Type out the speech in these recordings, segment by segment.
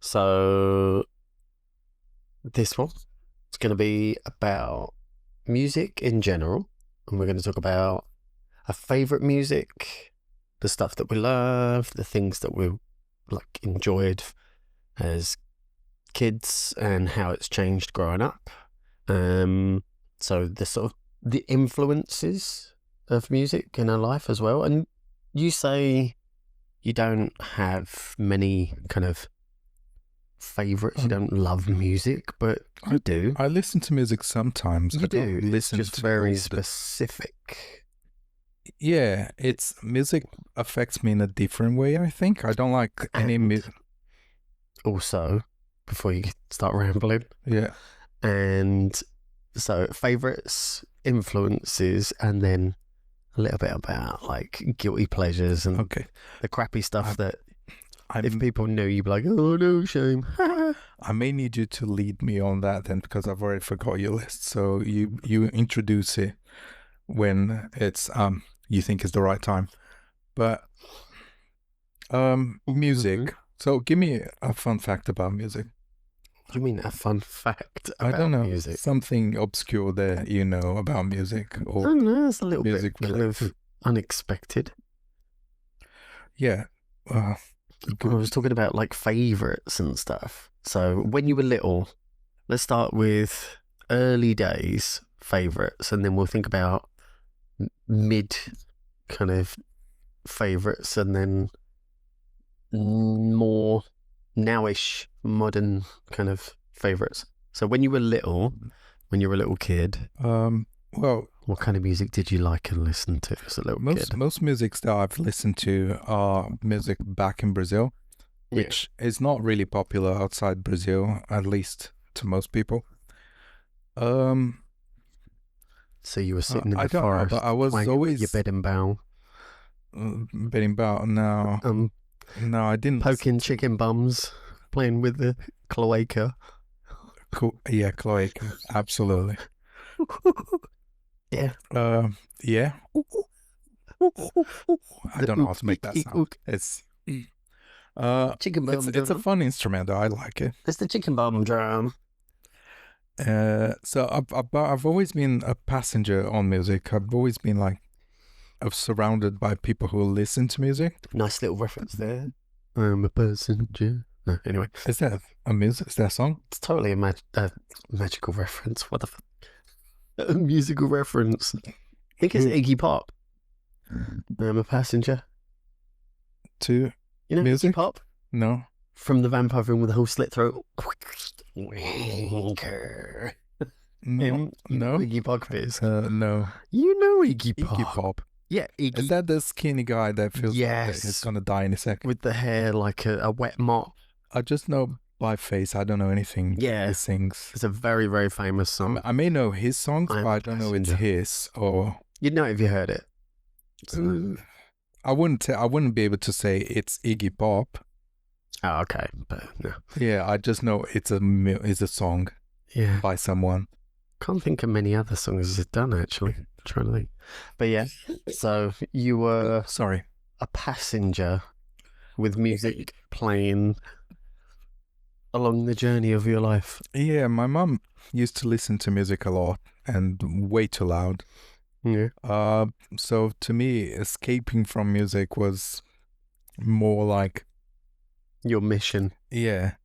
So this one is going to be about music in general, and we're going to talk about our favorite music, the stuff that we love, the things that we enjoyed as kids, and how it's changed growing up. So the influences of music in our life as well. And you say you don't have many kind of favorites. You don't love music, but I do. I listen to music sometimes. You I do. don't listen it's just to very all the- specific. Yeah, it's music affects me in a different way. I think I don't like any And- music. Also, before you start rambling, Yeah, and so favorites, influences, and then a little bit about like guilty pleasures and okay. the crappy stuff that I'm, if people knew, you'd be like, oh no, shame. I may need you to lead me on that then, because I've already forgot your list. So you introduce it when it's you think is the right time. But music. Mhm. So give me a fun fact about music. What do you mean a fun fact about I don't know, music? something obscure that you know about music I or don't know, it's a little music bit kind of unexpected. yeah. I was talking about like favourites and stuff. So when you were little, let's start with early days favourites, and then we'll think about mid kind of favourites, and then more nowish modern kind of favourites. So when you were little, when you were a little kid, Well, what kind of music did you like and listen to as a little kid? most musics that I've listened to are music back in Brazil, which is not really popular outside Brazil, at least to most people. So you were sitting in I the don't know, forest, but I was playing always your bed and bow, berimbau. No, I didn't. poking chicken bums, playing with the cloaca. Yeah, Chloe, absolutely. Yeah. Yeah. I don't know how to make that sound. It's chicken bum it's a drum. fun instrument. I like it. It's the chicken bum drum. So I've always been a passenger on music. I've always been like, I'm surrounded by people who listen to music. Nice little reference there. I'm a passenger. No, anyway, Is that a music? Is that a song? it's totally a magical reference. What the fuck? A musical reference. I think it's Iggy Pop. I'm a passenger. To You know music? Iggy Pop? No. From the vampire film with the whole slit throat. Wanker. No. Him, you know No. who Iggy Pop is. No. You know Iggy Pop. Iggy Pop. Yeah, Iggy. Is that the skinny guy that feels like Yes. he's gonna die in a second? With the hair like a wet mop. I just know by face. I don't know anything Yeah. he sings. It's a very, very famous song. I may know his songs, I'm but a I don't know it's passenger. his or. You'd know it if you heard it. I wouldn't be able to say it's Iggy Pop. Oh, okay. But no. Yeah, I just know it's a song Yeah. by someone. Can't think of many other songs he's done, actually. I'm trying to think. But yeah, so you were Sorry. a passenger with music playing along the journey of your life. Yeah, my mum used to listen to music a lot and way too loud. Yeah. So to me, escaping from music was more like, Your mission. yeah,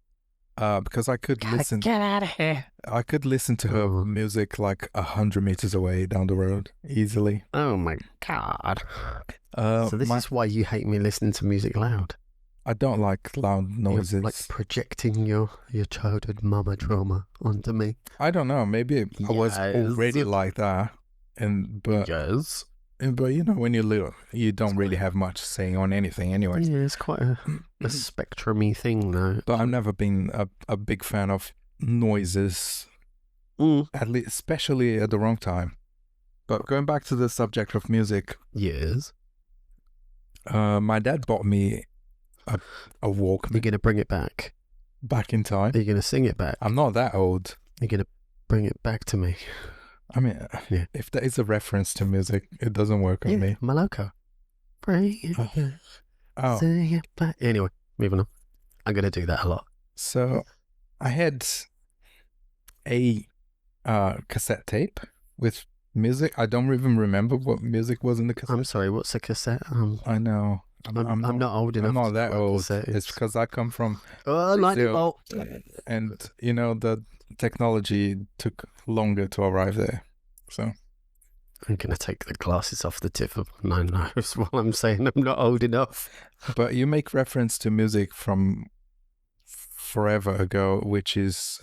because I could listen. Get out of here. I could listen to her Oh. music like 100 meters away down the road easily. Oh my God. So this is why you hate me listening to music loud. I don't like loud noises. You're like projecting your childhood mama trauma onto me. I don't know. Maybe I was Yes. already like that, but Yes. you know, when you're little, you don't really have much saying on anything anyway. Yeah, it's quite a spectrum-y thing, though. But I've never been a big fan of noises, at least, especially at the wrong time. But going back to the subject of music, Yes. my dad bought me a You're Walkman going to bring it back. back in time. Are you going to sing it back? I'm not that old. You're going to bring it back to me. I mean, Yeah. if that is a reference to music, it doesn't work on me. Maloko. Bring it back. Oh, Sing it back. Anyway, moving on. I'm going to do that a lot. So I had a cassette tape with music. I don't even remember what music was in the cassette. I'm sorry, what's a cassette? I know. I'm not old enough I'm not to that know what a old. cassette It's is. because I come from 90 Brazil, volt. and you know the technology took longer to arrive there. So I'm going to take the glasses off the tip of my nose while I'm saying I'm not old enough. but you make reference to music from forever ago, which is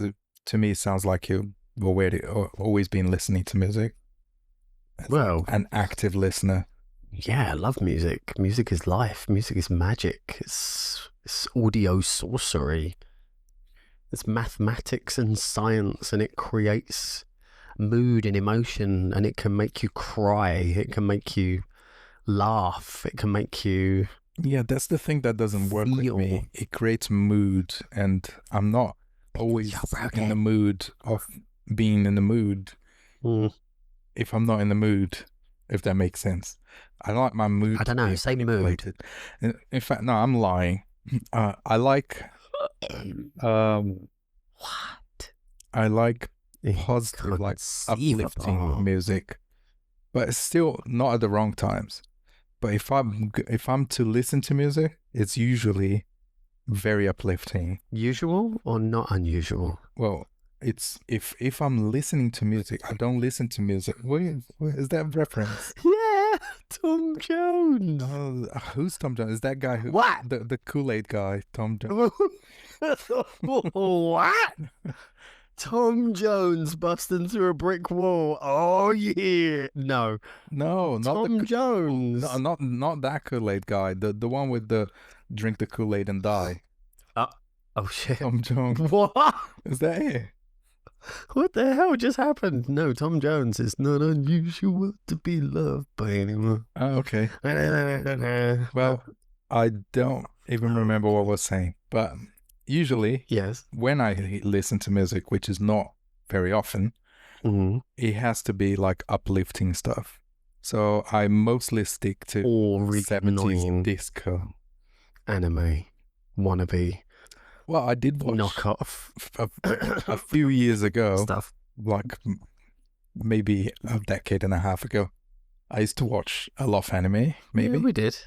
to me sounds like you've always been listening to music. It's Well, like an active listener. yeah, I love music. Music is life. Music is magic. It's audio sorcery. It's mathematics and science, and it creates mood and emotion, and it can make you cry. It can make you laugh. It can make you... Yeah, that's the thing that doesn't work with Feel. me. It creates mood, and I'm not always in the mood of being in the mood Mm, if I'm not in the mood, if that makes sense. I like my mood. I don't know, say mood. manipulated. In fact, no, I'm lying. I like What? I like Eh, positive, like uplifting Conceivable. music, but it's still not at the wrong times. But if I'm to listen to music, it's usually very uplifting. Usual or not unusual? Well, it's if I'm listening to music, I don't listen to music. What is that reference? Yeah, Tom Jones. Who's Tom Jones? Is that guy who What? the Kool-Aid guy, Tom Jones? What? Tom Jones busting through a brick wall. Oh yeah. No. No, not Tom Jones. No, not that Kool-Aid guy. The one with the drink the Kool-Aid and die. Oh shit. Tom Jones. What? Is that it? What the hell just happened? No, Tom Jones is not unusual to be loved by anyone. Oh, okay. Well, I don't even remember what I was saying, but usually yes. when I listen to music, which is not very often, it has to be like uplifting stuff. So I mostly stick to Or 70s disco. Anime. Wannabe. Well, I did watch knockoff a few years ago, stuff. like maybe a decade and a half ago. I used to watch a lot of anime, maybe. Yeah, we did.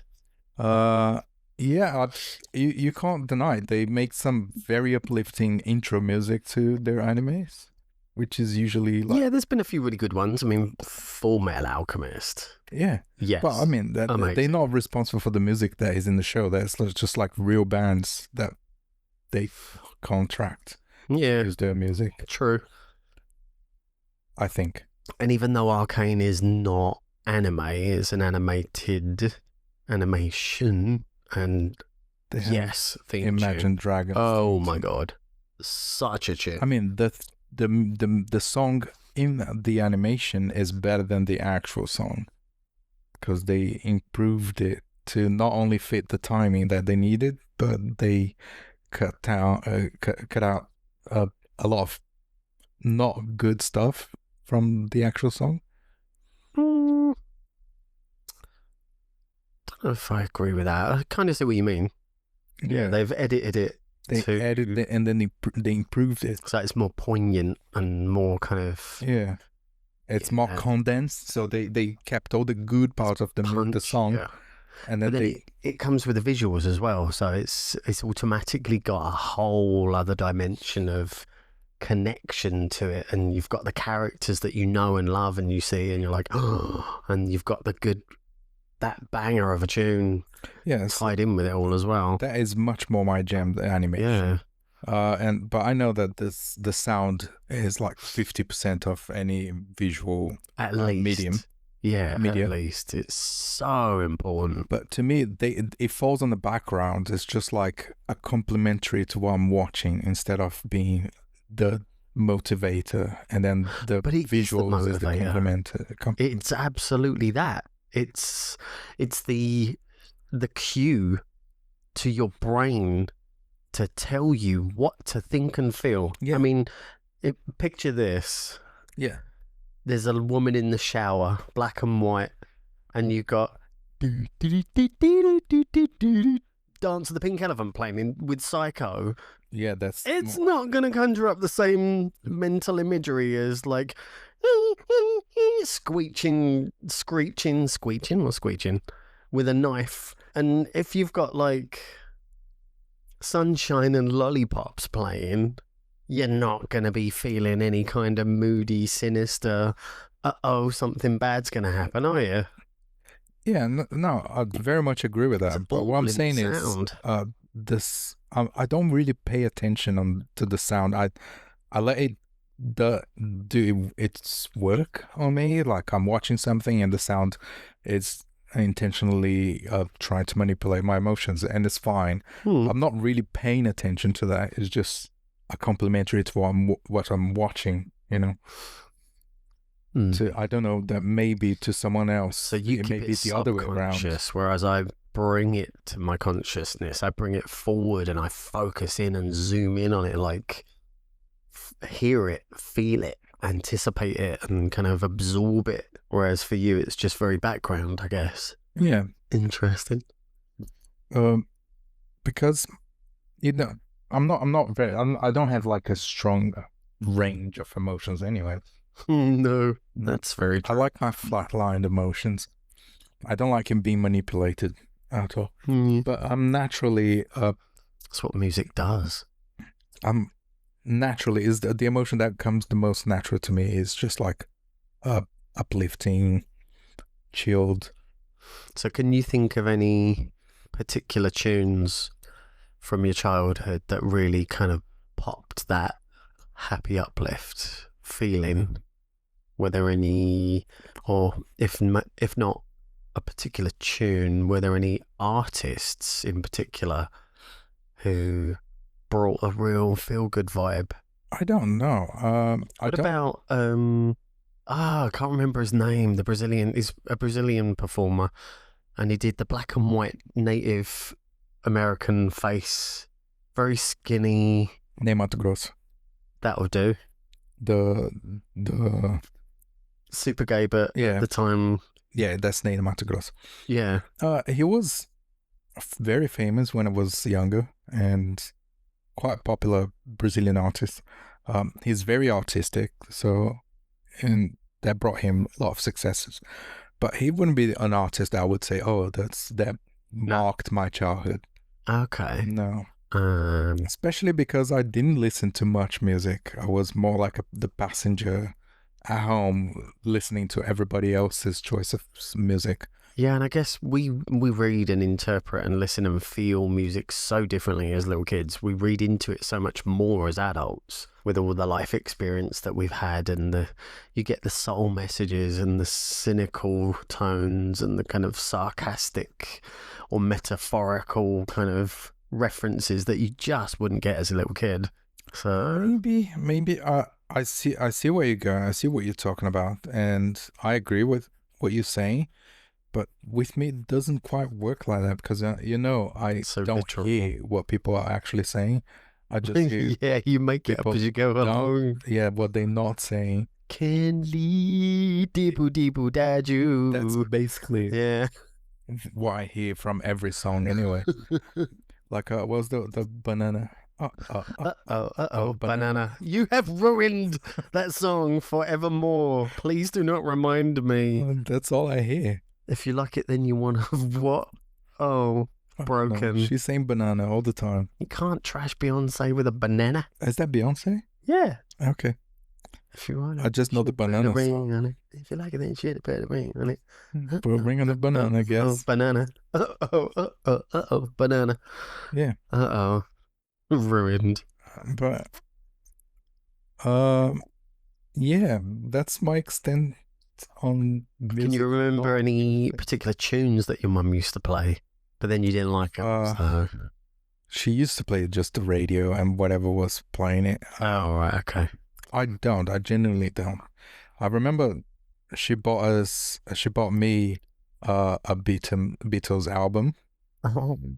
Yeah, you can't deny it. They make some very uplifting intro music to their animes, which is usually like... Yeah, there's been a few really good ones. I mean, Full Metal Alchemist. Yeah. Yes. But I mean, they're not responsible for the music that is in the show. That's just like real bands that they contract. Yeah. Use their music. True. I think. And even though Arcane is not anime, it's an animated animation, and yes, Imagine Dragons. Oh my god, such a tune. I mean, the song in the animation is better than the actual song because they improved it to not only fit the timing that they needed, but they cut out a lot of not good stuff from the actual song. Don't know if I agree with that. I kind of see what you mean. Yeah, they've edited it. They edited it and then they improved it, so it's more poignant and more kind of it's more condensed. So they kept all the good parts of the song, and then it comes with the visuals as well. So it's automatically got a whole other dimension of connection to it, and you've got the characters that you know and love, and you see, and you're like, oh, and you've got that banger of a tune tied in with it all as well. That is much more my jam than animation. But I know that the sound is like 50% of any visual medium. Yeah, at least it's so important. But to me, it falls on the background. It's just like a complementary to what I'm watching instead of being the motivator, and then the visuals is the complementer. It's absolutely that. It's the cue to your brain to tell you what to think and feel. Yeah. I mean, picture this. Yeah. There's a woman in the shower, black and white, and you got Dance of the Pink Elephant playing with Psycho, Yeah, that's it's not going to conjure up the same mental imagery as like screeching with a knife. And if you've got like Sunshine and Lollipops playing, you're not going to be feeling any kind of moody, sinister, something bad's going to happen, are you? Yeah, no, I very much agree with that. It's But what all I'm in saying is, sound. I don't really pay attention to the sound. I let it do its work on me. Like I'm watching something and the sound is intentionally trying to manipulate my emotions, and it's fine. I'm not really paying attention to that. It's just a complementary to what I'm watching. You know. To I don't know, that maybe to someone else, So you it keep may it be the other way around. subconscious, whereas I bring it to my consciousness. I bring it forward and I focus in and zoom in on it, like hear it, feel it, anticipate it, and kind of absorb it. Whereas for you, it's just very background, I guess. Yeah. Interesting. Because you know, I don't have like a strong range of emotions anyway. No, that's very true. I like my flatlined emotions. I don't like him being manipulated at all. But I'm naturally that's what music does. I'm naturally is the emotion that comes the most natural to me is just like uplifting, chilled. So can you think of any particular tunes from your childhood that really kind of popped that happy uplift feeling? Were there any, or if not a particular tune, were there any artists in particular who brought a real feel-good vibe? I don't know. What about I can't remember his name. He's a Brazilian performer, and he did the black and white Native American face, very skinny. Ney Matogrosso. That'll do. The super gay, but at the time, yeah, that's Ney Matogrosso. Yeah. He was very famous when I was younger and quite popular Brazilian artist. He's very artistic, and that brought him a lot of successes. But he wouldn't be an artist that I would say, oh, that marked my childhood. Okay. No. Especially because I didn't listen to much music. I was more like the passenger at home listening to everybody else's choice of music. Yeah, and I guess we read and interpret and listen and feel music so differently as little kids. We read into it so much more as adults with all the life experience that we've had, and you get the soul messages and the cynical tones and the kind of sarcastic or metaphorical kind of references that you just wouldn't get as a little kid. So maybe I see where you're going. I see what you're talking about, and I agree with what you're saying. But with me, it doesn't quite work like that because, I don't hear what people are actually saying. I just hear yeah, you make it up as you go along. Yeah, what they're not saying. Kenli dibu dibu daju. That's basically yeah what I hear from every song anyway. Like, what was the banana? Banana. You have ruined that song forevermore. Please do not remind me. That's all I hear. If you like it, then you want to what? Oh, broken. No, she's saying banana all the time. You can't trash Beyonce with a banana. Is that Beyonce? Yeah. Okay. If you want, I just know the banana ring on it. If you like it, then shit, put a ring on it. Put a ring on the banana, I guess. Oh, banana. Banana. Yeah. Ruined. But yeah, that's my extent on music. Can you remember any particular tunes that your mum used to play, but then you didn't like them? So. She used to play just the radio and whatever was playing it. Oh, right, okay. I genuinely don't. I remember she bought me a Beatles album,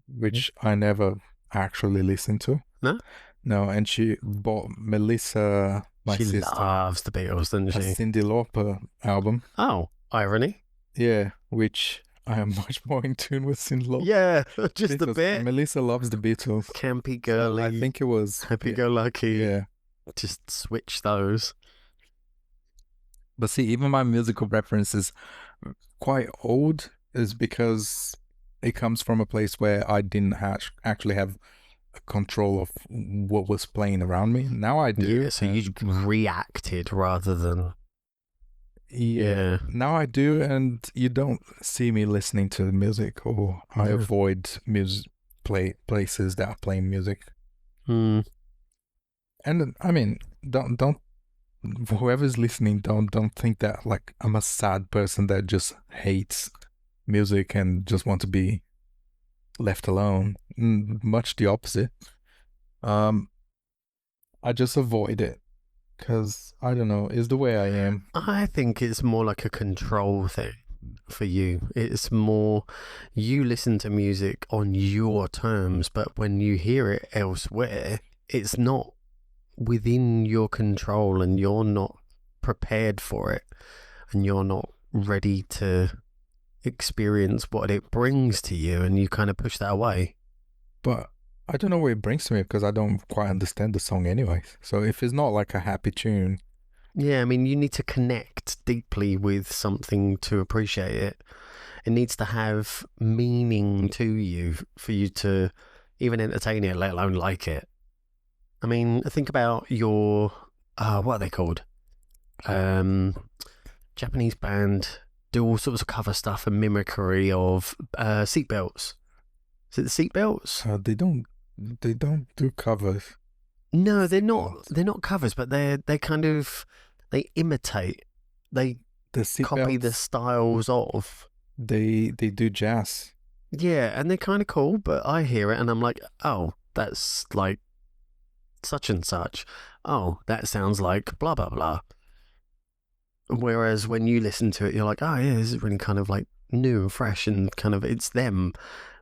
which I never actually listened to. No, and she bought Melissa, my sister. She loves the Beatles, doesn't she? A Cyndi Lauper album. Oh, irony. Yeah, which I am much more in tune with Synth Yeah, just a Beatles. bit. Melissa loves the Beatles. Campy, So girly, I think it was happy-go-lucky. yeah. Just switch those. But see, even my musical reference is quite old, is because it comes from a place where I didn't actually have control of what was playing around me. Now I do. Yeah, so you reacted rather than Yeah. Now I do, and you don't see me listening to music, or I avoid places that are playing music. Hmm. And I mean, don't whoever's listening, don't think that like I'm a sad person that just hates music and just want to be left alone. Much the opposite. I just avoid it because I don't know, it's the way I am. I think it's more like a control thing for you. It's more you listen to music on your terms, but when you hear it elsewhere, it's not within your control and you're not prepared for it and you're not ready to experience what it brings to you, and you kind of push that away. But I don't know what it brings to me because I don't quite understand the song anyway. So if it's not like a happy tune, Yeah, I mean, you need to connect deeply with something to appreciate it. It needs to have meaning to you for you to even entertain it, let alone like it. I mean, think about your, what are they called? Japanese band do all sorts of cover stuff and mimicry of seatbelts. Is it the seatbelts? they don't do covers. No, they're not. They're not covers, but they kind of they imitate. They copy the styles of. They do jazz. Yeah, and they're kind of cool, but I hear it and I'm like, oh, that's like such and such. Oh, that sounds like blah blah blah. Whereas when you listen to it, you're like, oh yeah, this is really kind of like new and fresh and kind of it's them.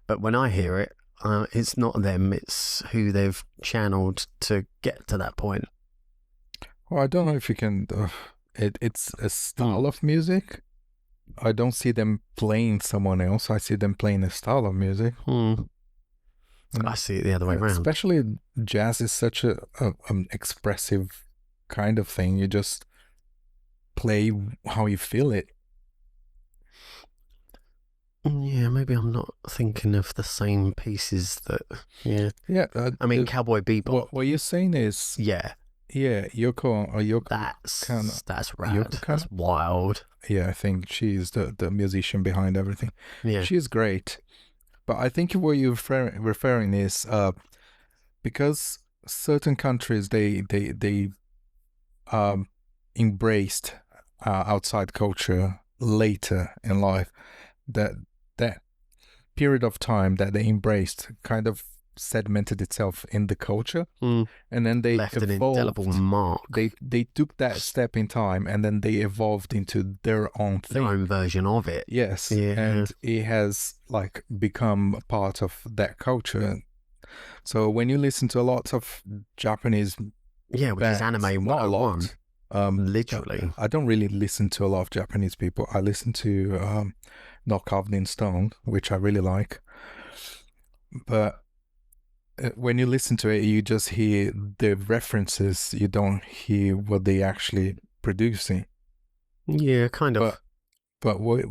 But when I hear it, it's not them, it's who they've channeled to get to that point. Well, I don't know if you can. It's a style of music. I don't see them playing someone else. I see them playing a style of music. I see it the other way around. Especially jazz is such an expressive kind of thing. You just play how you feel it. Yeah, maybe I'm not thinking of the same pieces that. Yeah. Yeah. I mean, Cowboy Bebop. What you're saying is. Yeah. Yeah, Yoko. That's rad. That's wild. Yeah, I think she's the musician behind everything. Yeah. She's great. But I think what you're referring is because certain countries they embraced outside culture later in life, that period of time that they embraced kind of sedimented itself in the culture, and then they left evolved, an indelible mark. They took that step in time, and then they evolved into their own thing, their own version of it. Yes, and it has like become a part of that culture. So when you listen to a lot of Japanese, which is anime, not a lot. Literally, I don't really listen to a lot of Japanese people. I listen to Not Carved in Stone, which I really like, but when you listen to it, you just hear the references. You don't hear what they actually producing. Yeah, kind of. But what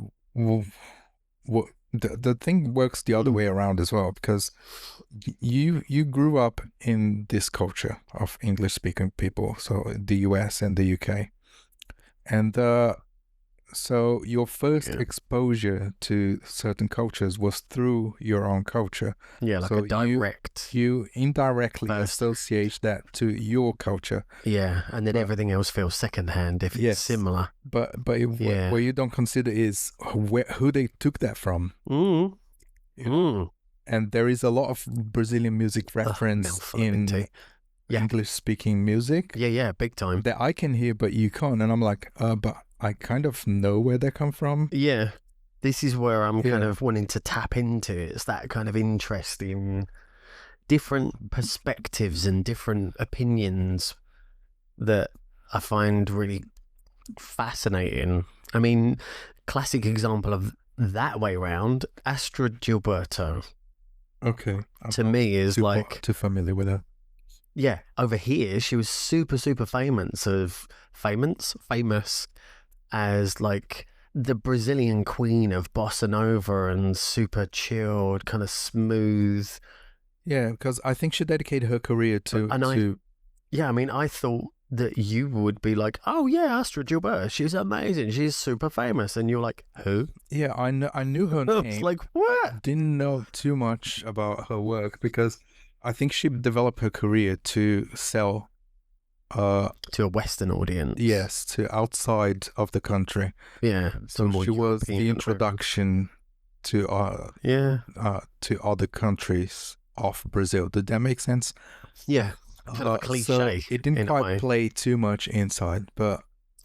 the thing works the other way around as well, because you grew up in this culture of English speaking people, so the US and the UK, and so your first exposure to certain cultures was through your own culture. Yeah, like so a direct. You indirectly associate that to your culture. Yeah, and then everything else feels secondhand if it's similar. But what you don't consider is who they took that from. And there is a lot of Brazilian music reference in English-speaking music. Yeah, big time. That I can hear, but you can't. And I'm like, but I kind of know where they come from. Yeah, this is where I'm kind of wanting to tap into. It's that kind of interest in different perspectives and different opinions that I find really fascinating. I mean, classic example of that way round, Astrid Gilberto Okay. to me is like, too familiar with her. yeah, over here she was super famous as like the Brazilian queen of bossa nova and super chilled, kind of smooth. Yeah, because I think she dedicated her career to Yeah, I mean, I thought that you would be like, oh yeah, Astrid Gilberto, she's amazing, she's super famous, and you're like, who? Yeah, I knew her I name. was like, what? Didn't know too much about her work because I think she developed her career to sell To a Western audience. yes, to outside of the country. Yeah. So she was the European introduction to to other countries of Brazil. Did that make sense? Yeah. Kind of a cliche. So it didn't in a quite way. play too much inside, but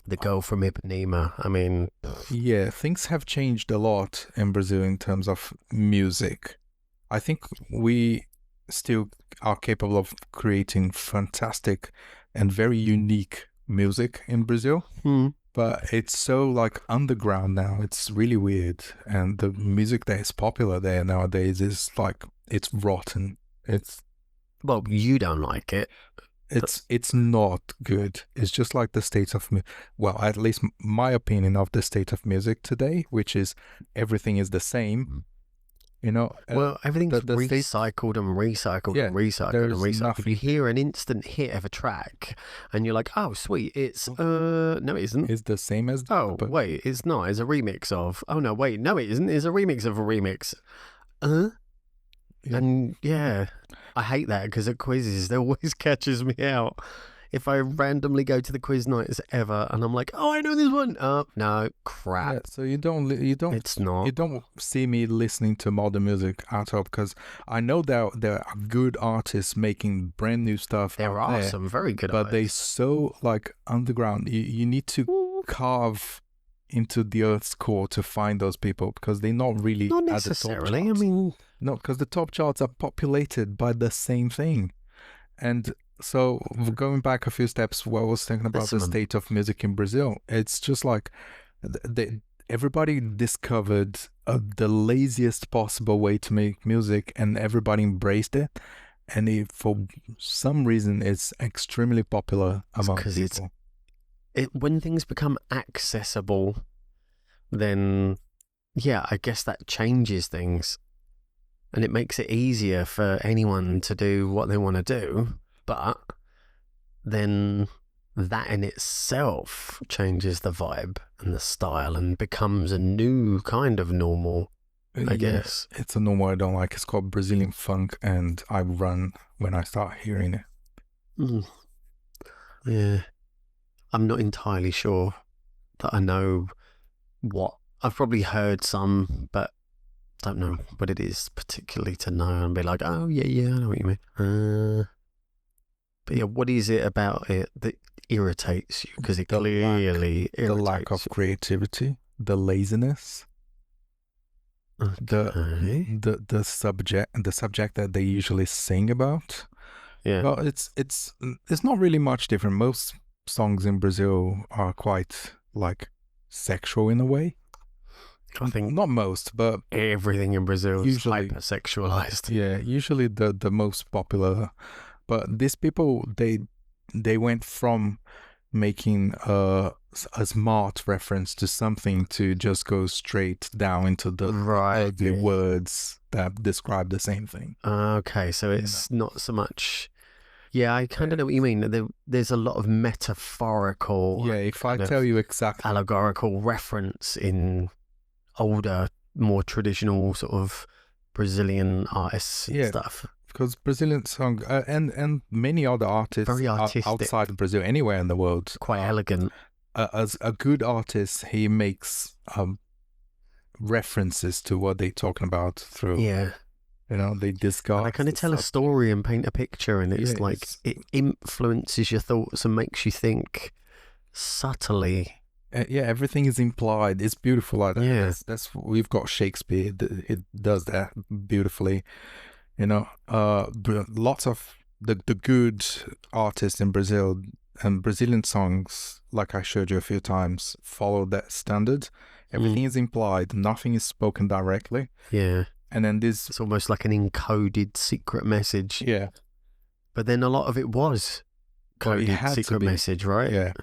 The girl from Ipanema. I mean, yeah, things have changed a lot in Brazil in terms of music. I think we still are capable of creating fantastic and very unique music in Brazil, but it's so like underground now. It's really weird, and the music that is popular there nowadays is like it's rotten. well, you don't like it. It's not good. It's just like the state of well, at least my opinion of the state of music today, which is everything is the same. You know, Well, everything's the state- recycled and recycled Yeah, and recycled and there's recycled. nothing- If you hear an instant hit of a track and you're like, oh, sweet, it's, no, it isn't. It's the same as Oh, but wait, it's not. It's a remix of. Oh, no, wait, no, it isn't. It's a remix of a remix. Yeah. And yeah, I hate that because at quizzes, it always catches me out. If I randomly go to the quiz nights ever and I'm like, oh, I know this one. Oh, no, crap. yeah, so you don't It's not. you don't see me listening to modern music at all because I know that there are good artists making brand new stuff. There out are there, some very good but they artists. so like underground. You need to carve into the earth's core to find those people because they're not really Not at the top necessarily. I charts. mean, No, because the top charts are populated by the same thing. And so going back a few steps, what I was thinking about the Listen, state of music in Brazil, it's just like everybody discovered the laziest possible way to make music and everybody embraced it. And for some reason, it's extremely popular among people. when things become accessible, then yeah, I guess that changes things. And it makes it easier for anyone to do what they want to do. But then that in itself changes the vibe and the style and becomes a new kind of normal, I guess. It's a normal I don't like. It's called Brazilian funk, and I run when I start hearing it. Yeah. I'm not entirely sure that I know what. I've probably heard some, but don't know what it is particularly to know and be like, oh, yeah, I know what you mean. But yeah, what is it about it that irritates you? Because it clearly irritates the lack of creativity, the laziness, the subject that they usually sing about. Yeah. Well, it's not really much different. Most songs in Brazil are quite like sexual in a way. I think not most, but everything in Brazil is usually hypersexualized. Yeah, usually the most popular. But these people, they went from making a smart reference to something to just go straight down into the ugly words that describe the same thing. Okay, so it's not so much. Yeah, I kind of know what you mean. There's a lot of metaphorical. Yeah, if I tell you exactly. Allegorical reference in older, more traditional sort of Brazilian artists and stuff. Because Brazilian song and many other artists very artistic outside of Brazil, anywhere in the world, quite elegant. As a good artist, he makes references to what they're talking about through. Yeah. You know, they discuss. And I kind of tell a story and paint a picture, and it's like it influences your thoughts and makes you think subtly. Yeah, everything is implied. It's beautiful like that. Yeah. That's we've got Shakespeare. It does that beautifully. You know, lots of the good artists in Brazil, and Brazilian songs, like I showed you a few times, follow that standard. Everything is implied, nothing is spoken directly. Yeah. And then this, It's almost like an encoded secret message. yeah, But then a lot of it was well, it coded had to secret be. message, right? Yeah,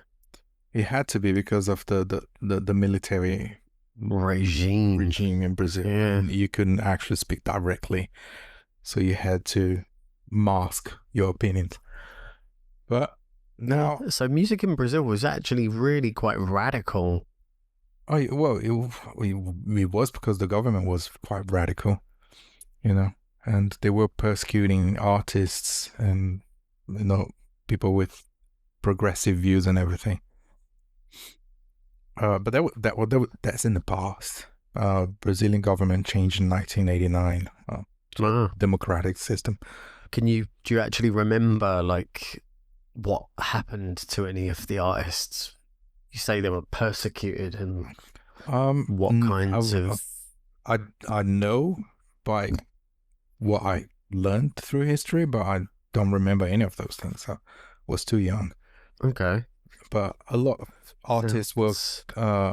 it had to be because of the military regime in Brazil. Yeah. And you couldn't actually speak directly, so you had to mask your opinions. But now, So music in Brazil was actually really quite radical. oh well, it was because the government was quite radical, you know, and they were persecuting artists and, you know, people with progressive views and everything. But that's in the past. Brazilian government changed in 1989. Ah. Democratic system. Do you actually remember like what happened to any of the artists? You say they were persecuted, and what kinds of... I know by what I learned through history, but I don't remember any of those things. I was too young. Okay. But a lot of artists were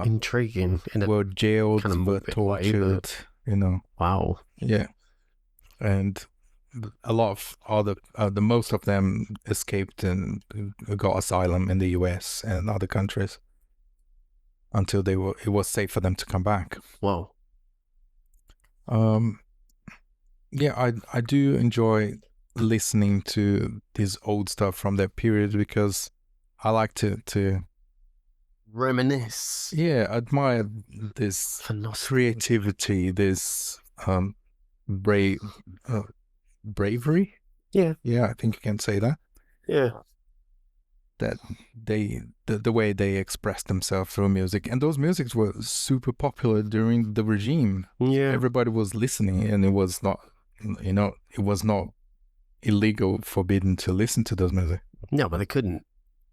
intriguing. Were jailed, kind of were tortured, you know. Wow. Yeah. And a lot of other, the most of them escaped and got asylum in the US and other countries until it was safe for them to come back. Wow. Yeah, I do enjoy listening to this old stuff from that period because I like to reminisce. Yeah, admire this creativity, this bravery. Yeah, I think you can say that. Yeah, that the way they expressed themselves through music, and those musics were super popular during the regime. Yeah, everybody was listening, and it was not, it was not illegal, forbidden to listen to those music. No, but they couldn't.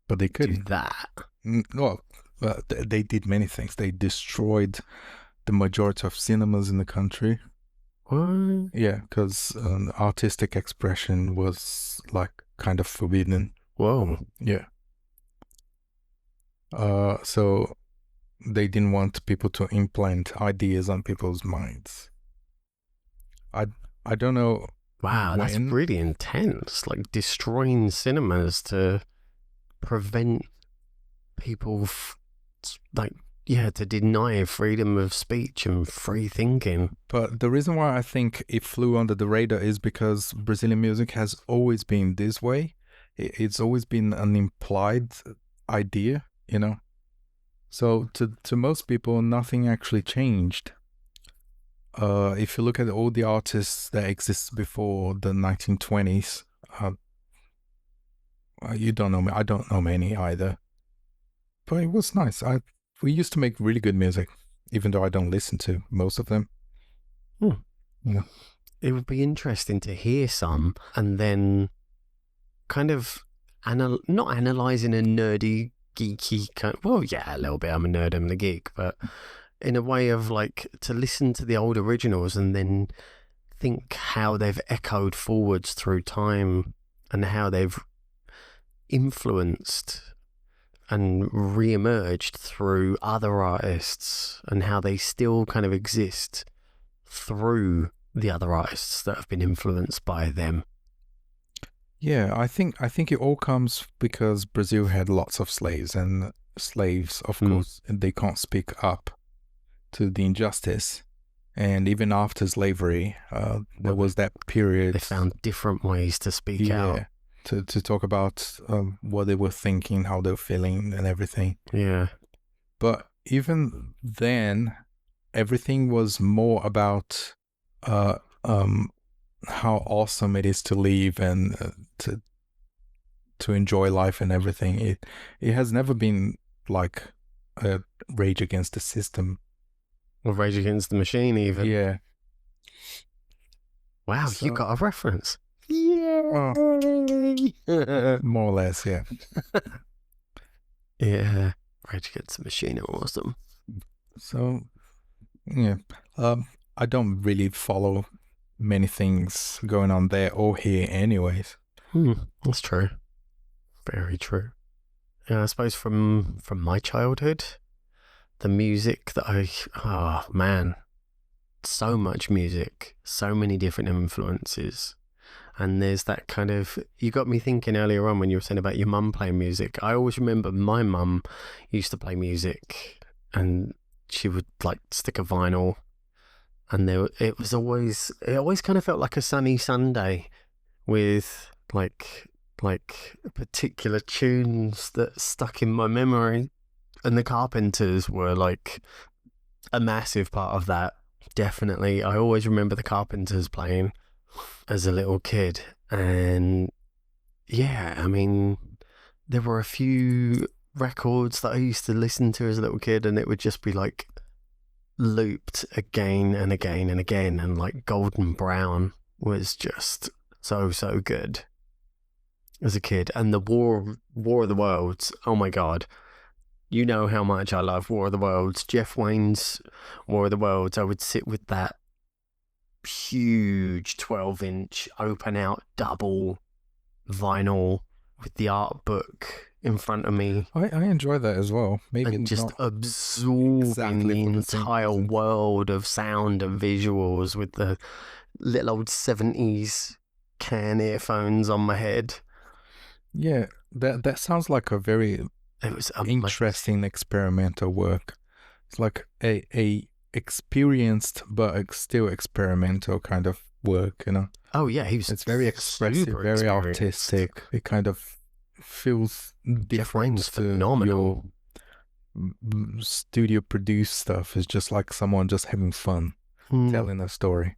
But they couldn't do that. Well, they did many things. They destroyed the majority of cinemas in the country. What? Yeah, because artistic expression was like kind of forbidden. Whoa. Yeah. So they didn't want people to implant ideas on people's minds. I don't know. Wow, that's really intense. Like destroying cinemas to prevent people, to deny freedom of speech and free thinking. But the reason why I think it flew under the radar is because Brazilian music has always been this way. It's always been an implied idea, So to most people, nothing actually changed. If you look at all the artists that existed before the 1920s, you don't know me. I don't know many either. But it was nice. We used to make really good music, even though I don't listen to most of them. Yeah. It would be interesting to hear some, and then kind of not analysing a nerdy, geeky kind. Well, yeah, a little bit. I'm a nerd. I'm a geek, but in a way of like to listen to the old originals and then think how they've echoed forwards through time and how they've influenced and re-emerged through other artists and how they still kind of exist through the other artists that have been influenced by them. Yeah, I think it all comes because Brazil had lots of slaves, and slaves, of course, they can't speak up to the injustice. And even after slavery, there was that period. They found different ways to speak out. To talk about what they were thinking, how they were feeling, and everything. Yeah. But even then, everything was more about how awesome it is to live and to enjoy life and everything. It has never been like a rage against the system. Or Rage Against the Machine, even. Yeah. Wow, So, you got a reference. Yeah. More or less, yeah. Yeah. Rage Against the Machine are awesome. So, yeah. I don't really follow many things going on there or here anyways. That's true. Very true. I suppose from my childhood, the music that oh man, so much music, so many different influences. And there's that kind of, you got me thinking earlier on when you were saying about your mum playing music. I always remember my mum used to play music, and she would like stick a vinyl, and it always kind of felt like a sunny Sunday with like particular tunes that stuck in my memory. And the Carpenters were like a massive part of that. Definitely. I always remember the Carpenters playing as a little kid. And yeah, I mean, there were a few records that I used to listen to as a little kid, and it would just be like looped again and again and again. And like Golden Brown was just so good as a kid. And the War of the Worlds, oh my God. You know how much I love War of the Worlds. Jeff Wayne's War of the Worlds. I would sit with that huge 12-inch open out double vinyl with the art book in front of me. I enjoy that as well. Maybe and just absorbing exactly the entire world of sound and visuals with the little old 70s can earphones on my head. Yeah, that sounds like a very interesting experimental work. It's like a experienced but still experimental kind of work, you know. Oh yeah, it's very expressive, very artistic. It kind of feels different to phenomenal. Your studio produced stuff. It's just like someone just having fun telling a story.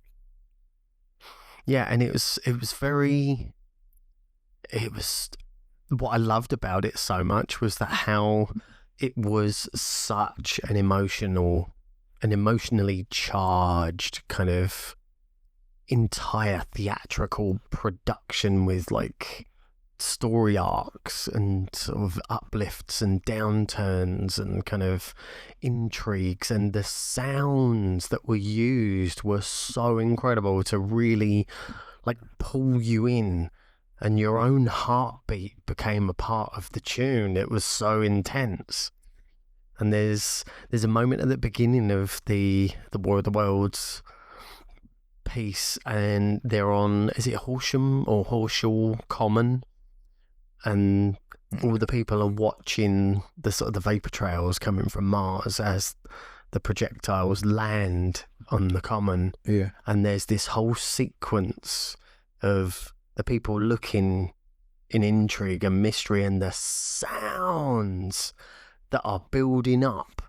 Yeah, and it was what I loved about it so much was that how it was such an emotionally charged kind of entire theatrical production with like story arcs and sort of uplifts and downturns and kind of intrigues, and the sounds that were used were so incredible to really like pull you in, and your own heartbeat became a part of the tune. It was so intense. And there's a moment at the beginning of the War of the Worlds piece, and they're on, is it Horsham or Horsham Common? And all the people are watching the sort of the vapor trails coming from Mars as the projectiles land on the common. Yeah. And there's this whole sequence of the people looking in intrigue and mystery, and the sounds that are building up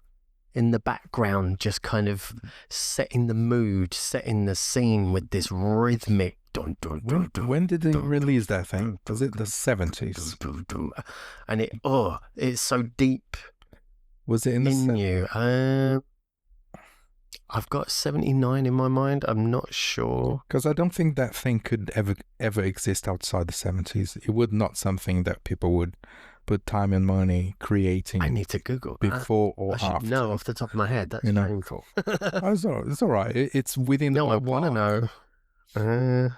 in the background, just kind of setting the mood, setting the scene with this rhythmic dun, dun, dun, dun, when did they release that thing? Was it the 70s? And it's so deep. Was it in you? I've got 79 in my mind. I'm not sure. Because I don't think that thing could ever exist outside the 70s. It would not something that people would put time and money creating. I need to Google before or after. I should know off the top of my head. That's painful. It's all right. It's within. No, I want to know.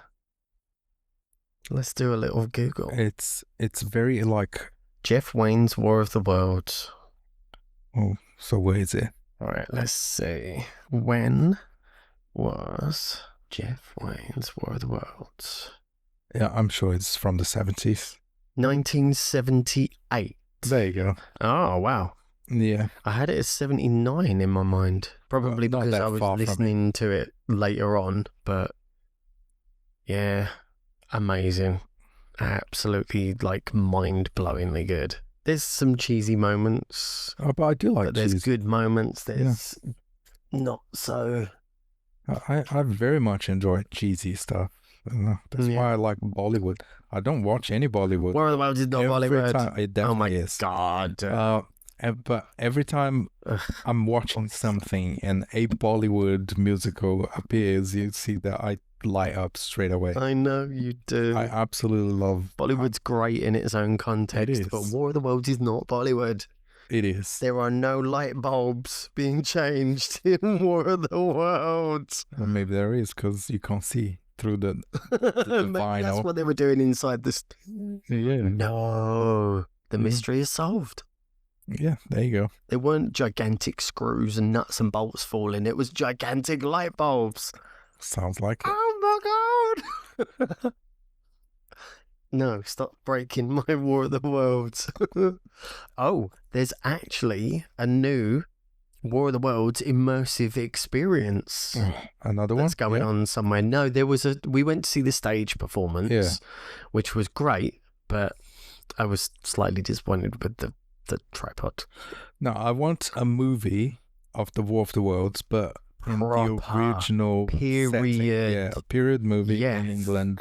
Let's do a little Google. It's very like Jeff Wayne's War of the Worlds. Oh, so where is it? All right, let's see. When was Jeff Wayne's War of the Worlds? Yeah, I'm sure it's from the 70s. 1978. There you go. Oh, wow. Yeah. I had it as 79 in my mind. Probably because I was listening to it later on. But yeah, amazing. Absolutely, like, mind-blowingly good. There's some cheesy moments. Oh, but I do like there's good moments. There's not so. I very much enjoy cheesy stuff. That's why I like Bollywood. I don't watch any Bollywood. War of the Worlds is not Bollywood. It definitely is. God. But every time I'm watching something and a Bollywood musical appears, you see that I light up straight away. I know you do. I absolutely love Bollywood's great in its own context, it is. But War of the Worlds is not Bollywood. It is. There are no light bulbs being changed in War of the Worlds. Well, maybe there is, because you can't see through the vinyl. That's what they were doing inside this. Yeah. No. The mystery is solved. Yeah, there you go. It weren't gigantic screws and nuts and bolts falling. It was gigantic light bulbs. Sounds like it. Oh my god! No, stop breaking my War of the Worlds. Oh, there's actually a new War of the Worlds immersive experience Another one that's going on somewhere. No, we went to see the stage performance, which was great, but I was slightly disappointed with the tripod. No, I want a movie of the War of the Worlds, but in the Proper original period. setting. Yeah, a period movie Yes. in England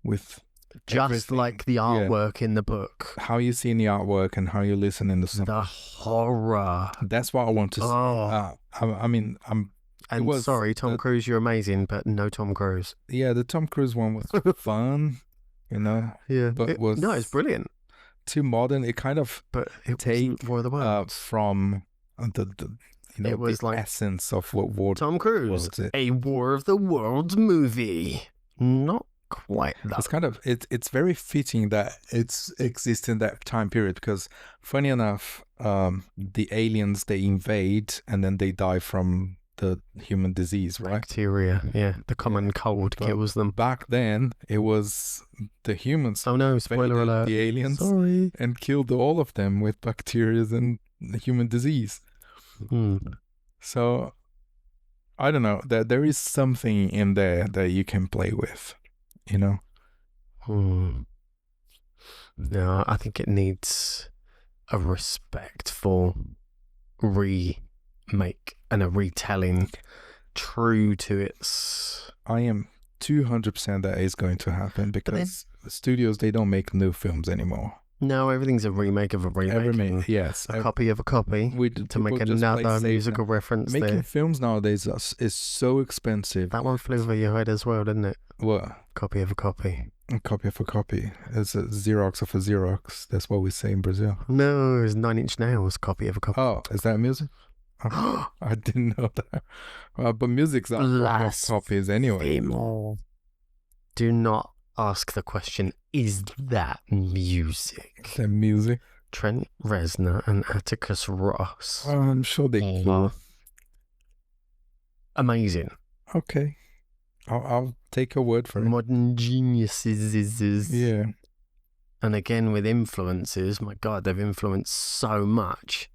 with Just everything. like the artwork in the book. How you see in the artwork and how you listen in the song. The horror. That's what I want to see. Oh. I mean, And was sorry, Tom Cruise, you're amazing, but no Tom Cruise. the Tom Cruise one was fun, you know, Yeah. but it's brilliant. too modern. It kind of But it take wasn't War of the Worlds. from the It was the like essence of what War Tom Cruise, Worlds is. a War of the Worlds movie. Not quite that. It's kind of it's very fitting that it's exists in that time period because, funny enough, the aliens they invade and then they die from the human disease, right? Bacteria, yeah. The common cold But kills them. Back then, it was the humans Oh no, spoiler invaded alert. the aliens Sorry. and killed all of them with bacteria and human disease. So I don't know, that there is something in there that you can play with, you know. No, I think it needs a respectful remake and a retelling true to its. I am 200% that is going to happen because studios, they don't make new films anymore. No, everything's a remake of a remake. Yes. A copy of a copy. To make another musical reference Making there. films nowadays is so expensive. That one flew over your head as well, didn't it? What? Copy of a copy. A copy of a copy. It's a Xerox of a Xerox. That's what we say in Brazil. No, it's 9 Inch Nails. Copy of a copy. Oh, is that music? Oh, I didn't know that. But music's are copies anyway. Do not ask the question, is that music? The music? Trent Reznor and Atticus Ross. I'm sure they are. Amazing. Okay. I'll take a word for it. Modern geniuses. Yeah. And again, with influences, my God, they've influenced so much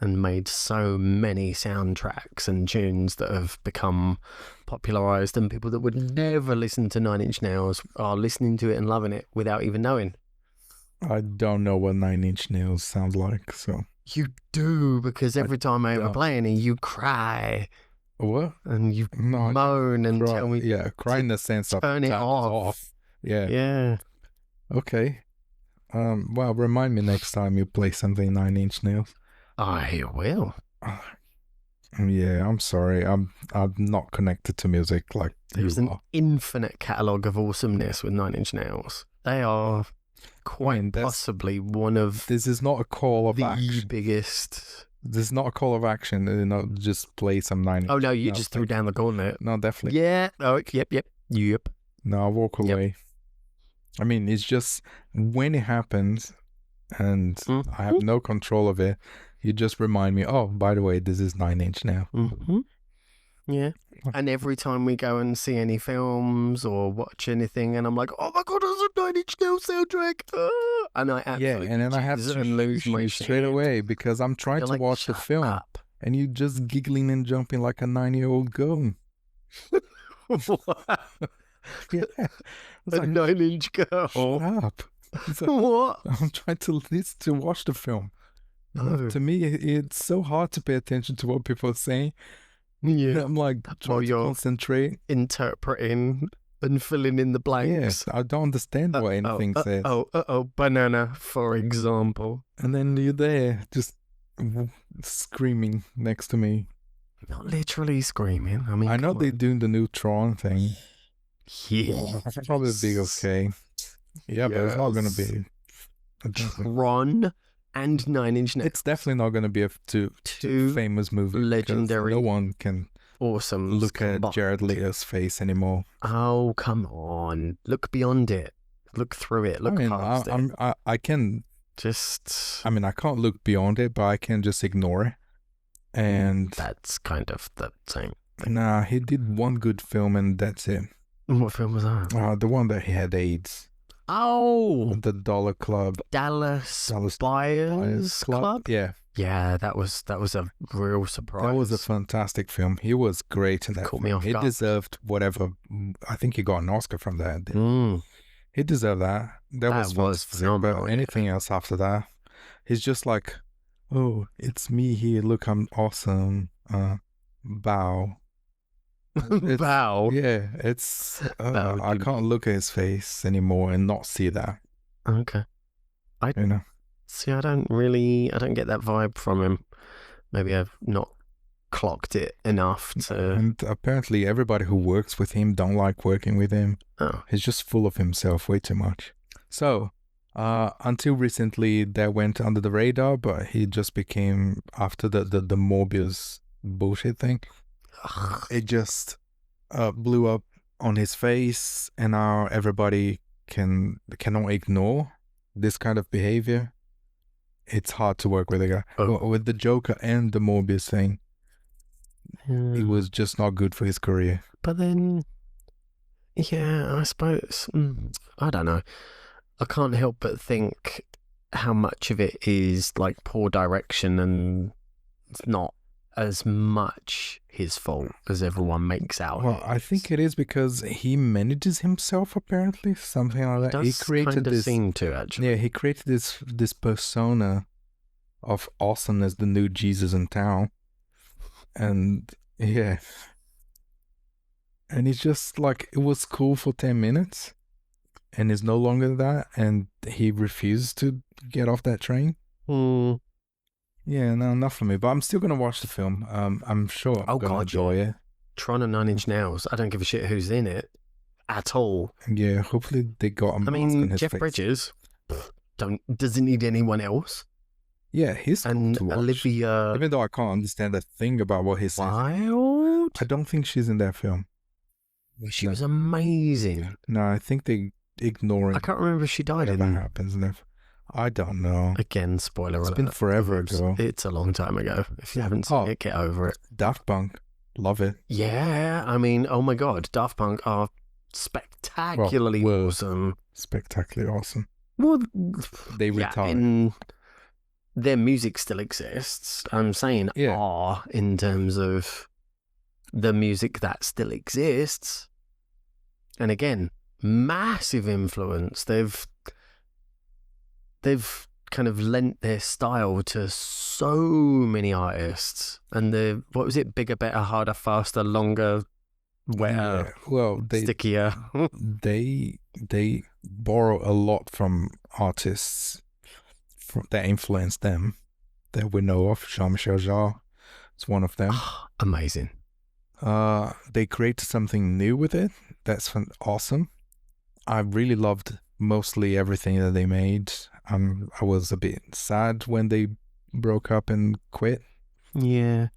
and made so many soundtracks and tunes that have become popularized, and people that would never listen to 9 Inch Nails are listening to it and loving it without even knowing. I don't know what 9 Inch Nails sounds like, so. You do, because every time I ever play any, you cry. What? And you moan and tell me. Yeah, cry in the sense of turn it off. Yeah. Yeah. Okay. Well, remind me next time you play something 9 Inch Nails. I will. Yeah, I'm sorry. I'm not connected to music like There's an infinite catalogue of awesomeness with 9 Inch Nails. They are quite possibly one of this is not a call of action. The biggest. This is not a call of action. You know, just play some 9 Inch. Oh no, you just threw down the gauntlet. No, definitely. Yeah. Oh, yep. No, I'll walk away. Yep. I mean, it's just when it happens and I have no control of it, you just remind me, oh, by the way, this is 9 Inch now. Yeah. And every time we go and see any films or watch anything, and I'm like, oh my God, there's a 9 Inch Nails soundtrack. And I absolutely and then I have to lose my straight away because I'm trying to watch the film up. And you just giggling and jumping like a 9-year-old girl. Yeah. A 9 Inch girl. Shut up. What? I'm trying to watch the film. Oh. To me, it's so hard to pay attention to what people are saying. Yeah. I'm like, trying to concentrate. Interpreting and filling in the blanks. Yes, I don't understand what anything says. Banana, for example. And then you're there, just screaming next to me. Not literally screaming. I mean, I know they're doing the new Tron thing. Yeah. It's probably be okay. Yeah, but it's not going to be. Tron and 9 Inch Nails. It's definitely not going to be a too famous movie. Legendary. No one can look at Jared Leto's face anymore. Oh, come on. Look beyond it. Look through it. Look past it. I can Just I mean, I can't look beyond it, but I can just ignore it. And that's kind of the same thing. nah, he did one good film, and that's it. What film was that? The one that he had AIDS. Oh, The Dollar Club. Dallas Dallas Buyers Club. Yeah. Yeah, that was a real surprise. That was a fantastic film. He was great in that Caught film. me off He guard. deserved whatever. I think he got an Oscar from that. Mm, He deserved that. That was fantastic. phenomenal. But anything else after that, he's just like, oh, it's me here. Look, I'm awesome. Bow. Wow. Yeah, it's. Bow, I can't look at his face anymore and not see that. Okay. You know. See, I don't get that vibe from him. Maybe I've not clocked it enough to. And apparently, everybody who works with him don't like working with him. Oh, He's just full of himself way too much. So, until recently, that went under the radar, but he just became, after the Morbius bullshit thing, it just blew up on his face, and now everybody cannot ignore this kind of behavior. It's hard to work with a guy. Oh. With the Joker and the Morbius thing, it was just not good for his career. But then, yeah, I suppose I don't know. I can't help but think how much of it is like poor direction, and it's not as much his fault as everyone makes out. Well, I think it is because he manages himself, apparently, something like that. He created this. Seem to actually. Yeah, he created this persona of awesome as the new Jesus in town, and yeah, and it's just like it was cool for 10 minutes, and it's no longer that, and he refuses to get off that train. Yeah, no, not for me. But I'm still gonna watch the film. I'm sure I'm gonna enjoy it. Tron and Nine Inch Nails. I don't give a shit who's in it at all. Yeah, hopefully they got a mask on his Jeff face. Bridges doesn't need anyone else. Yeah, he's cool And to watch. Olivia Even though I can't understand a thing about what he's saying, Wilde. I don't think she's in that film. She was amazing. No, I think they ignoring. I can't remember if she died whatever in. happens. I don't know. Again, spoiler alert. It's been forever ago. It's a long time ago. If you haven't seen it, get over it. Daft Punk, love it. Yeah, I mean, oh my god, Daft Punk are spectacularly awesome. Spectacularly awesome. Well, they retired. And their music still exists. I'm saying in terms of the music that still exists. And again, massive influence. They've kind of lent their style to so many artists. And what was it? Bigger, better, harder, faster, longer, wetter, stickier. They borrow a lot from artists that influenced them that we know of. Jean-Michel Jarre is one of them. Amazing. They created something new with it. That's awesome. I really loved mostly everything that they made. I was a bit sad when they broke up and quit. Yeah.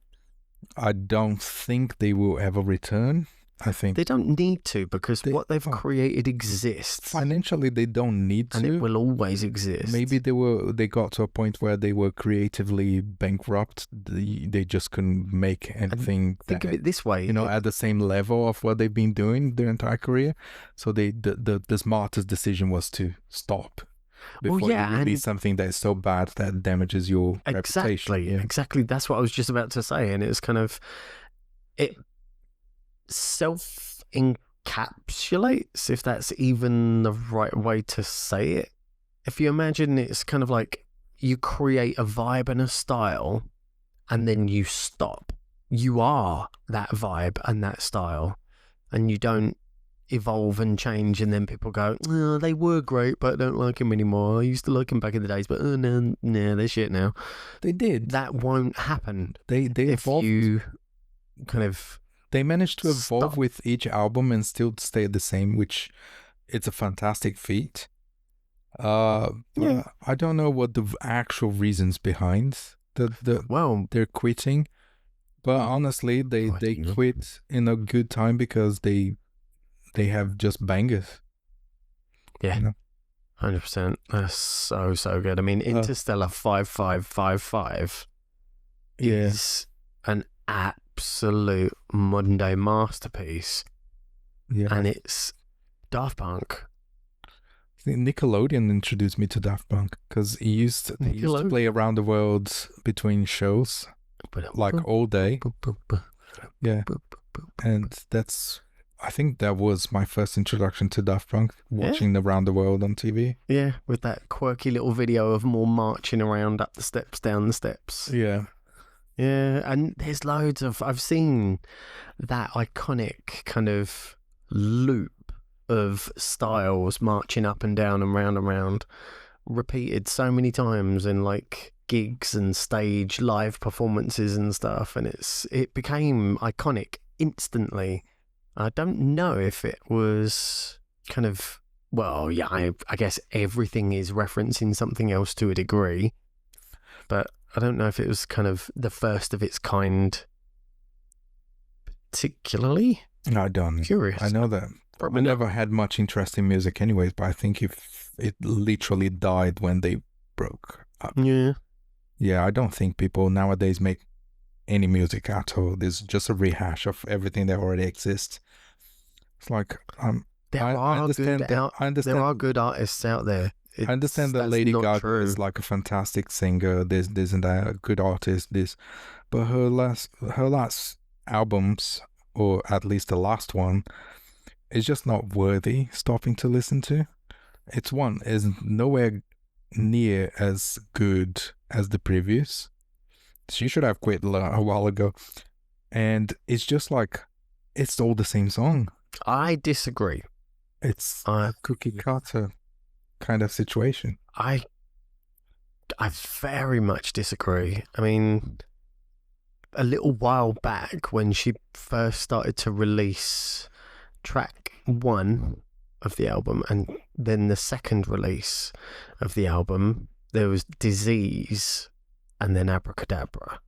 I don't think they will ever return. I think they don't need to, because what they've created exists. Financially, they don't need to, and it will always exist. Maybe they got to a point where they were creatively bankrupt. They just couldn't make anything. Think of it this way, at the same level of what they've been doing their entire career. So the smartest decision was to stop before you release something that is so bad that damages your reputation. Yeah. Exactly. That's what I was just about to say, and it's kind of it. Self-encapsulates, if that's even the right way to say it. If you imagine, it's kind of like you create a vibe and a style, and then you stop. You are that vibe and that style, and you don't evolve and change, and then people go, oh, they were great, but I don't like them anymore. I used to like them back in the days, but no, they're shit now. They did. That won't happen. They evolved. You kind of... They managed to evolve with each album and still stay the same, which it's a fantastic feat. I don't know what the actual reasons behind they're quitting, but honestly, they quit in a good time because they have just bangers. Yeah. 100%. That's so good. I mean, Interstellar 5555 Yeah. is an absolute modern day masterpiece, Yeah. and it's Daft Punk. I think Nickelodeon introduced me to Daft Punk because they used to play around the world between shows, like all day. Yeah, and I think that was my first introduction to Daft Punk, watching Around the World on TV. Yeah, with that quirky little video of them all marching around up the steps, down the steps. Yeah. Yeah, and there's loads of... I've seen that iconic kind of loop of styles marching up and down and round, repeated so many times in like gigs and stage live performances and stuff, and it became iconic instantly. I don't know if it was kind of... Well, yeah, I guess everything is referencing something else to a degree, but I don't know if it was kind of the first of its kind particularly. I don't. Curious. I know that. I never had much interest in music anyways, but I think if it literally died when they broke up. Yeah. Yeah, I don't think people nowadays make any music at all. There's just a rehash of everything that already exists. It's like, there are good artists out there. I understand that Lady Gaga is like a fantastic singer. This and that, a good artist. But her last albums, or at least the last one, is just not worthy stopping to listen to. It's nowhere near as good as the previous. She should have quit a while ago. And it's just like, it's all the same song. I disagree. It's a cookie cutter kind of situation. I very much disagree. I mean, a little while back when she first started to release track 1 of the album and then the second release of the album, there was Disease and then Abracadabra.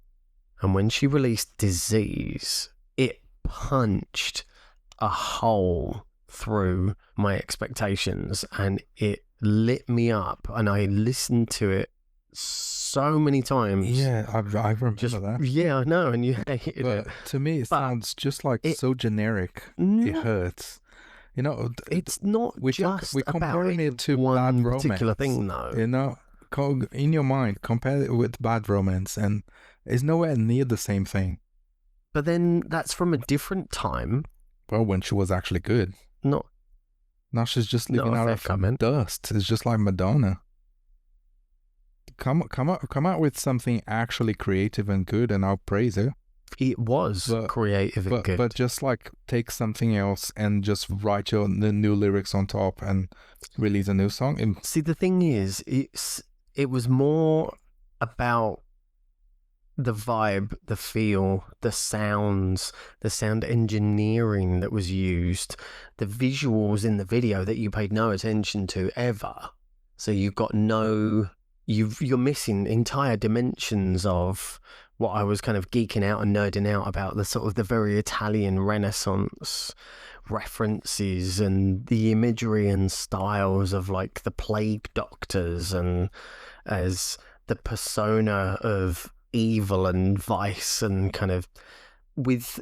And when she released Disease, it punched a hole through my expectations and it lit me up, and I listened to it so many times. Yeah, I remember that. Yeah, I know, and you hated it. To me, it sounds just like so generic. It hurts. You know, it's not we're comparing it to one Bad Romance, particular thing, though. You know, in your mind, compare it with Bad Romance, and it's nowhere near the same thing. But then that's from a different time. Well, when she was actually good. Now she's just living out of dust. It's just like Madonna. Come out with something actually creative and good, and I'll praise her. It was creative and good. But just like take something else and just write the new lyrics on top and release a new song. See, the thing is, it was more about the vibe, the feel, the sounds, the sound engineering that was used, the visuals in the video that you paid no attention to ever. So you've got you're missing entire dimensions of what I was kind of geeking out and nerding out about, the sort of the very Italian Renaissance references and the imagery and styles of like the plague doctors and as the persona of evil and vice, and kind of with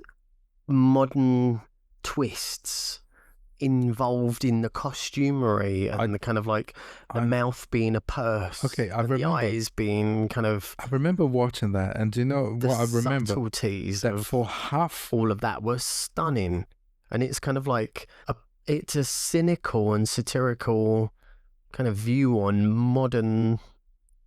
modern twists involved in the costumery and the kind of like the mouth being a purse. Okay, I remember the eyes being kind of... I remember watching that, and do you know what I remember? The subtleties that for half all of that were stunning, and it's kind of like it's a cynical and satirical kind of view on modern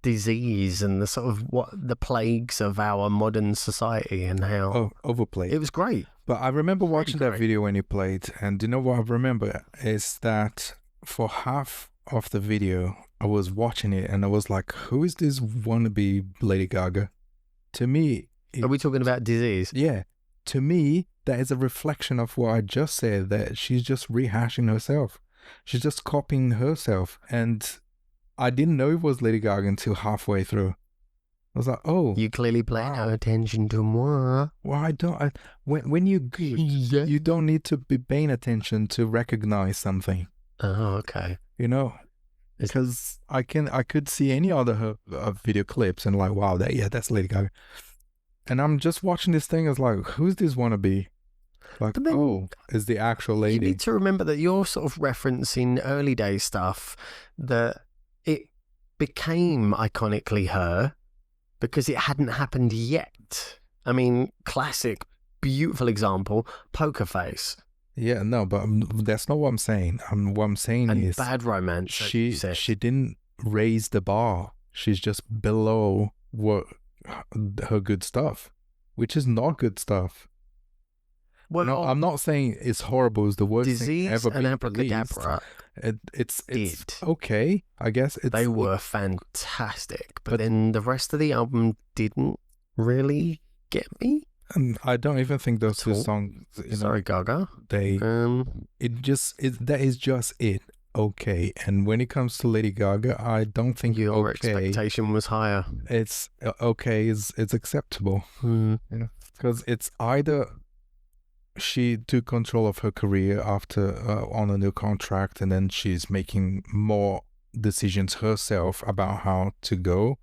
disease and the sort of what the plagues of our modern society and how overplayed. It was great. But I remember watching that video when you played, and you know what I remember is that for half of the video I was watching it and I was like, who is this wannabe Lady Gaga? To me, are we talking about Disease? Yeah. To me, that is a reflection of what I just said, that she's just rehashing herself. She's just copying herself, and I didn't know it was Lady Gaga until halfway through. I was like, oh. You clearly pay no attention to moi. Well, I don't. When you're good, you don't need to be paying attention to recognize something. Oh, okay. You know? because I could see any other video clips and like, wow, that's Lady Gaga, and I'm just watching this thing. I was like, who's this wannabe? Like, But then oh, is the actual you lady? need to remember that you're sort of referencing early day stuff, that it became iconically her because it hadn't happened yet. I mean, classic, beautiful example, Poker Face. Yeah, no, but that's not what I'm saying. What I'm saying And is Bad Romance. she didn't raise the bar. She's just below what her good stuff, which is not good stuff. Well, no, I'm not saying it's horrible. It's the worst thing Disease ever and been Abracadabra released. It's did. okay, I guess. They were fantastic, but then the rest of the album didn't really get me. And I don't even think those two songs. Sorry, Gaga. That is just it. Okay, and when it comes to Lady Gaga, I don't think your expectation was higher. It's okay. It's acceptable. You know, because it's either she took control of her career after on a new contract, and then she's making more decisions herself about how to go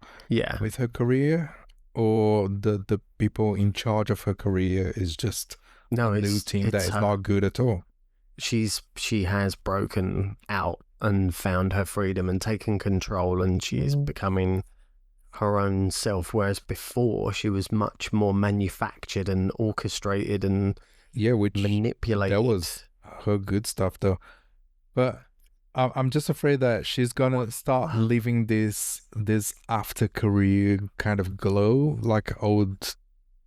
with her career, or the people in charge of her career is just a new team that is not good at all. She has broken out and found her freedom and taken control, and she is becoming her own self, whereas before she was much more manufactured and orchestrated and which manipulated. That was her good stuff though. But I'm just afraid that she's gonna start living this after career kind of glow, like old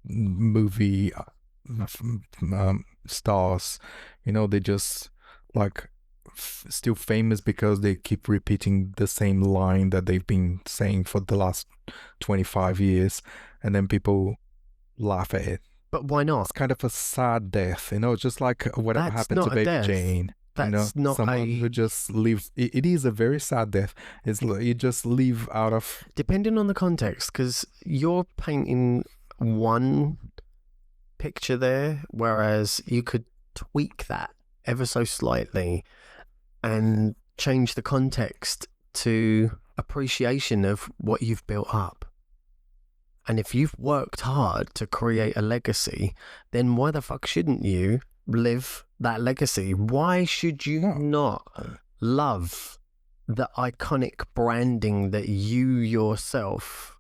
movie stars. They just like still famous because they keep repeating the same line that they've been saying for the last 25 years, and then people laugh at it. But why not? It's kind of a sad death, just like whatever happened to Baby Jane. That's not someone who just lives. It is a very sad death. You just live out of. Depending on the context, because you're painting one picture there, whereas you could tweak that ever so slightly and change the context to appreciation of what you've built up. And if you've worked hard to create a legacy, then why the fuck shouldn't you live that legacy? Why should you not love the iconic branding that you yourself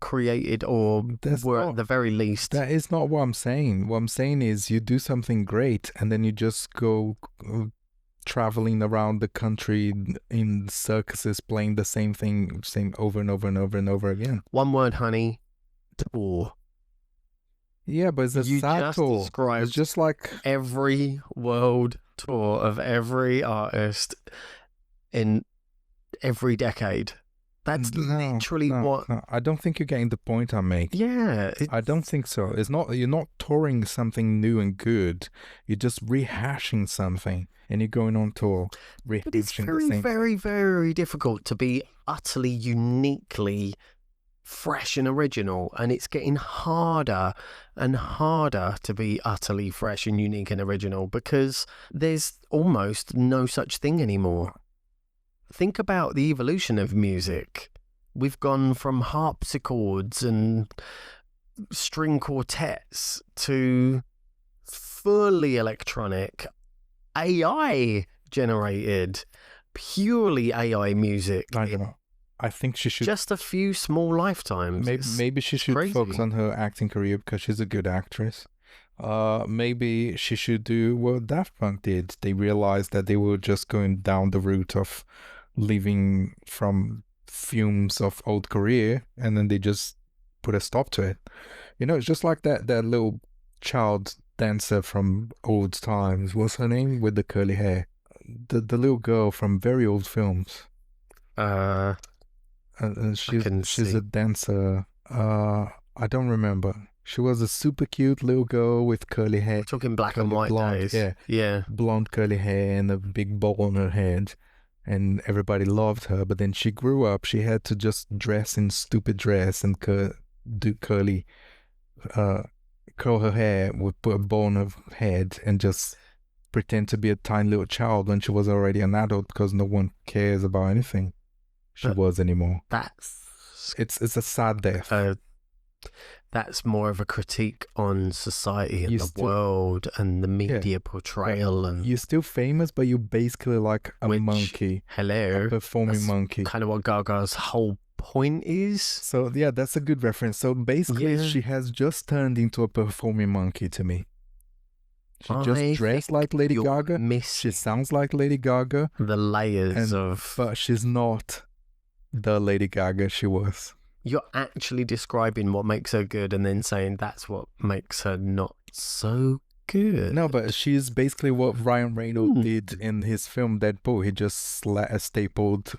created, or were at the very least? That is not what I'm saying. What I'm saying is you do something great and then you just go traveling around the country in circuses playing the same thing over and over and over and over again. One word, honey. Tour. Yeah, but it's a sad tour. It's just like every world tour of every artist in every decade. That's literally what. No, I don't think you're getting the point I'm making. Yeah, I don't think so. It's not. You're not touring something new and good. You're just rehashing something, and you're going on tour rehashing. But it's very, very, very difficult to be utterly uniquely fresh and original, and it's getting harder and harder to be utterly fresh and unique and original because there's almost no such thing anymore. Think about the evolution of music. We've gone from harpsichords and string quartets to fully electronic, AI generated, purely AI music. I don't know. I think she should just a few small lifetimes. Maybe she should focus on her acting career because she's a good actress. Maybe she should do what Daft Punk did. They realized that they were just going down the route of living from fumes of old career, and then they just put a stop to it. It's just like that little child dancer from old times. What's her name with the curly hair? The little girl from very old films. And she's a dancer. I don't remember. She was a super cute little girl with curly hair. Talking black and white blonde, days. Yeah. Blonde curly hair and a big bowl on her head. And everybody loved her. But then she grew up. She had to just dress in stupid dress and do curly, curl her hair, put a bowl on her head and just pretend to be a tiny little child when she was already an adult because no one cares about anything she But was anymore. That's It's a sad death. that's more of a critique on society and You the still- world and the media portrayal and You're still famous, but you're basically like a Which- monkey, a hello. performing That's monkey. kind of what Gaga's whole point is. So yeah, that's a good reference. So basically, Yeah. she has just turned into a performing monkey to me. She I just dressed think like Lady you're Gaga. missing She sounds like Lady Gaga, the layers and- of. but she's not the Lady Gaga she was. You're actually describing what makes her good and then saying that's what makes her not so good. No, but she's basically what Ryan Reynolds Hmm. did in his film Deadpool. He just stapled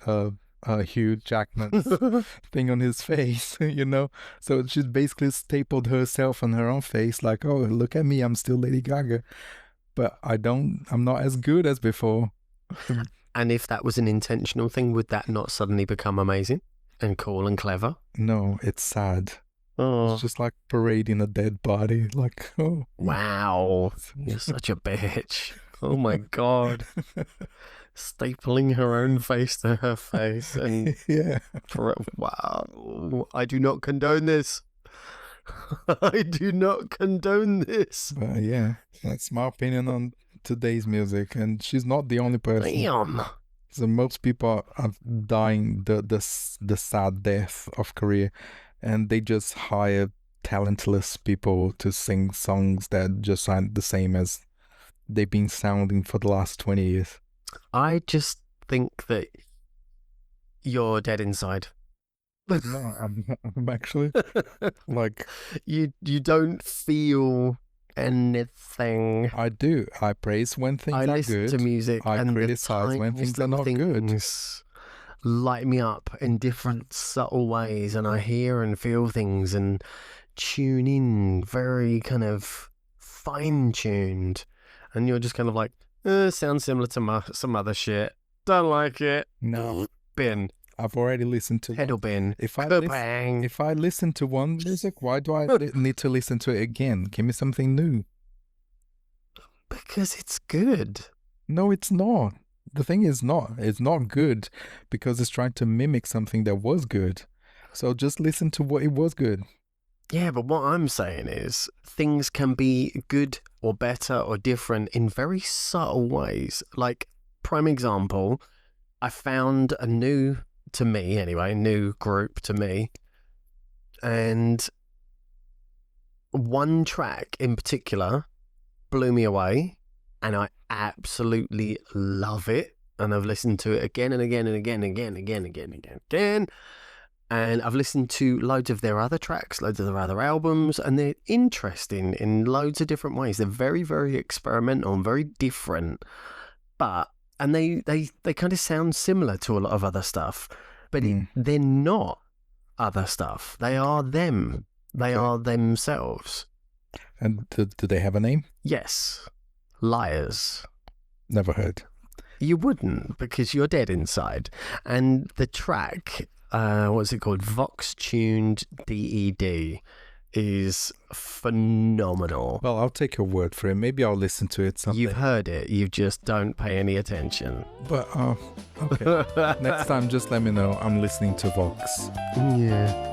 Hugh Jackman's thing on his face, you know? So she's basically stapled herself on her own face, like, oh, look at me, I'm still Lady Gaga. But I'm not as good as before. And if that was an intentional thing, would that not suddenly become amazing and cool and clever? No, it's sad. Oh, It's just like parading a dead body. Like, oh. wow. You're such a bitch. Oh my God. Stapling her own face to her face. And Yeah. wow. I do not condone this. I do not condone this. But yeah, that's my opinion on today's music. And she's not the only person. Damn. So most people are dying the sad death of career, and they just hire talentless people to sing songs that just sound the same as they've been sounding for the last 20 years. I just think that you're dead inside. No, I'm actually like, You don't feel anything. I do. I praise when things I are listen good. to music I and the criticize when tiniest things are not little good. things light me up in different subtle ways, and I hear and feel things and tune in very kind of fine-tuned, and you're just kind of like, sounds similar to some other shit. Don't like it. No, Bin. I've already listened to Pedal bin. If I Bang. if I listen to one music, why do I need to listen to it again? Give me something new. Because it's good. No, it's not. The thing is not. It's not good because it's trying to mimic something that was good. So just listen to what it was good. Yeah, but what I'm saying is things can be good or better or different in very subtle ways. Like, prime example, I found a new group to me, and one track in particular blew me away, and I absolutely love it. And I've listened to it again and again and again and again and again and again and again. And I've listened to loads of their other tracks, loads of their other albums, and they're interesting in loads of different ways. They're very, very experimental and very different. And they kind of sound similar to a lot of other stuff, but they're not other stuff. They are them. They are themselves. And do they have a name? Yes. Liars. Never heard. You wouldn't, because you're dead inside. And the track, what's it called? Vox Tuned DED is phenomenal. Well, I'll take your word for it. Maybe I'll listen to it someday. You've heard it. You just don't pay any attention. But, okay. Next time, just let me know. I'm listening to Vox. Yeah.